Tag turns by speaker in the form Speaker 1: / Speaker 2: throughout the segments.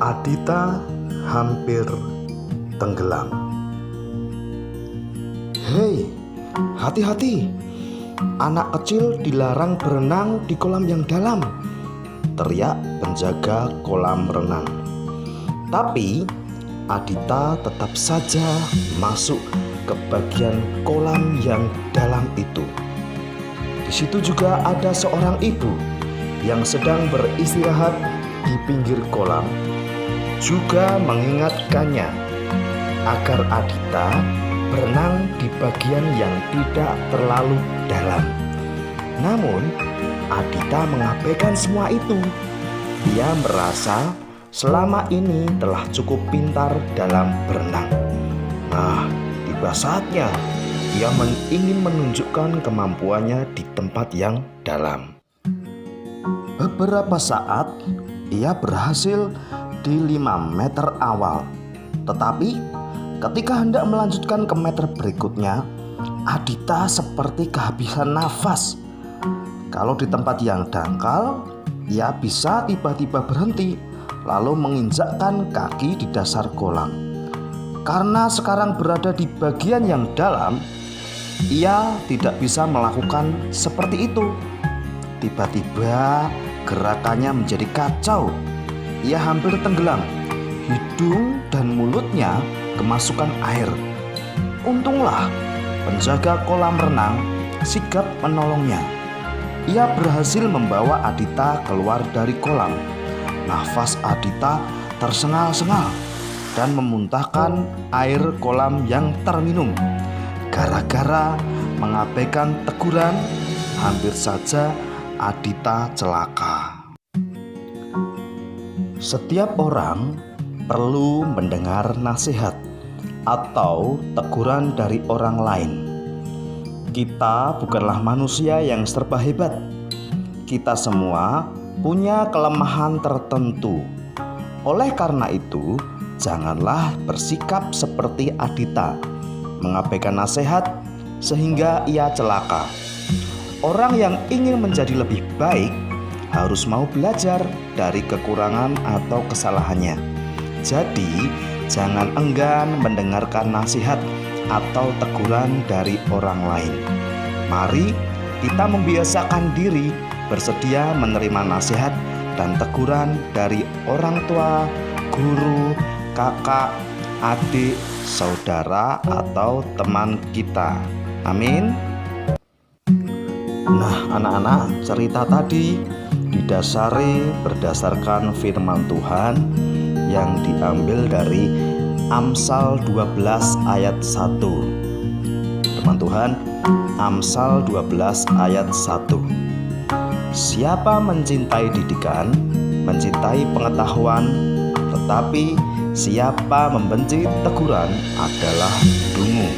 Speaker 1: Adita hampir tenggelam. Hei, hati-hati! Anak kecil dilarang berenang di kolam yang dalam, teriak penjaga kolam renang. Tapi Adita tetap saja masuk ke bagian kolam yang dalam itu. Di situ juga ada seorang ibu yang sedang beristirahat di pinggir kolam, juga mengingatkannya agar Adita berenang di bagian yang tidak terlalu dalam. Namun Adita mengabaikan semua itu. Ia merasa selama ini telah cukup pintar dalam berenang. Nah, tiba saatnya ia ingin menunjukkan kemampuannya di tempat yang dalam. Beberapa saat ia berhasil di 5 meter awal. Tetapi ketika hendak melanjutkan ke meter berikutnya, Adita seperti kehabisan nafas. Kalau di tempat yang dangkal, ia bisa tiba-tiba berhenti lalu menginjakkan kaki di dasar kolam. Karena sekarang berada di bagian yang dalam, ia tidak bisa melakukan seperti itu. Tiba-tiba gerakannya menjadi kacau. Ia hampir tenggelam. Hidung dan mulutnya kemasukan air. Untunglah penjaga kolam renang sigap menolongnya. Ia berhasil membawa Adita keluar dari kolam. Nafas Adita tersengal-sengal dan memuntahkan air kolam yang terminum. Gara-gara mengabaikan teguran, hampir saja Adita celaka. Setiap orang perlu mendengar nasihat atau teguran dari orang lain. Kita bukanlah manusia yang serba hebat. Kita semua punya kelemahan tertentu. Oleh karena itu, janganlah bersikap seperti Adita, mengabaikan nasihat sehingga ia celaka. Orang yang ingin menjadi lebih baik harus mau belajar dari kekurangan atau kesalahannya. Jadi, jangan enggan mendengarkan nasihat atau teguran dari orang lain. Mari kita membiasakan diri bersedia menerima nasihat dan teguran dari orang tua, guru, kakak, adik, saudara, atau teman kita. Amin. Nah, anak-anak, cerita tadi didasari berdasarkan firman Tuhan yang diambil dari Amsal 12 ayat 1. Firman Tuhan Amsal 12 ayat 1. Siapa mencintai didikan, mencintai pengetahuan, tetapi siapa membenci teguran adalah dungu.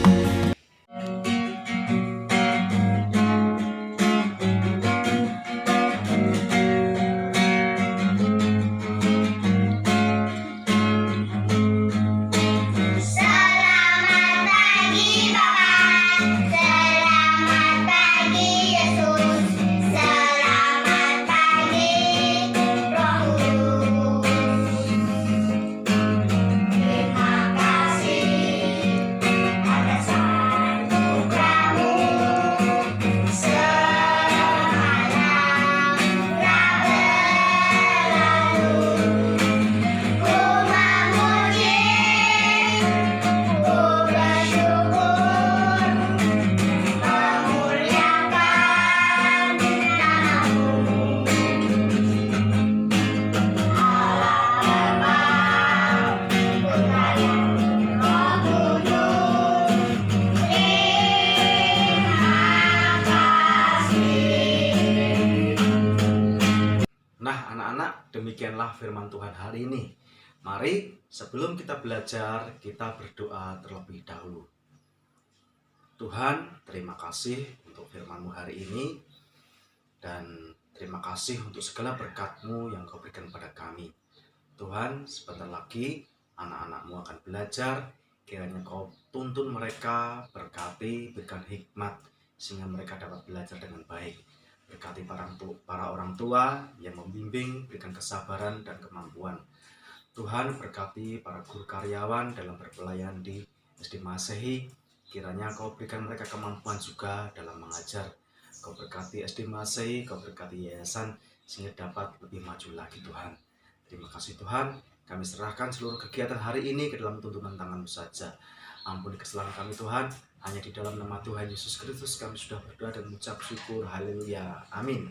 Speaker 1: Nah, anak-anak, demikianlah firman Tuhan hari ini. Mari sebelum kita belajar, kita berdoa terlebih dahulu. Tuhan, terima kasih untuk firman-Mu hari ini, dan terima kasih untuk segala berkat-Mu yang Kau berikan pada kami. Tuhan, sebentar lagi anak-anak-Mu akan belajar. Kiranya Kau tuntun mereka, berkati, berikan hikmat, sehingga mereka dapat belajar dengan baik. Berkati para orang tua yang membimbing, berikan kesabaran dan kemampuan. Tuhan berkati para guru karyawan dalam berpelayan di SD Masehi. Kiranya Kau berikan mereka kemampuan juga dalam mengajar. Kau berkati SD Masehi, Kau berkati yayasan, sehingga dapat lebih maju lagi Tuhan. Terima kasih Tuhan, kami serahkan seluruh kegiatan hari ini ke dalam tuntunan tangan-Mu saja. Ampuni kesalahan kami Tuhan, hanya di dalam nama Tuhan Yesus Kristus kami sudah berdoa dan mengucap syukur. Haleluya. Amin.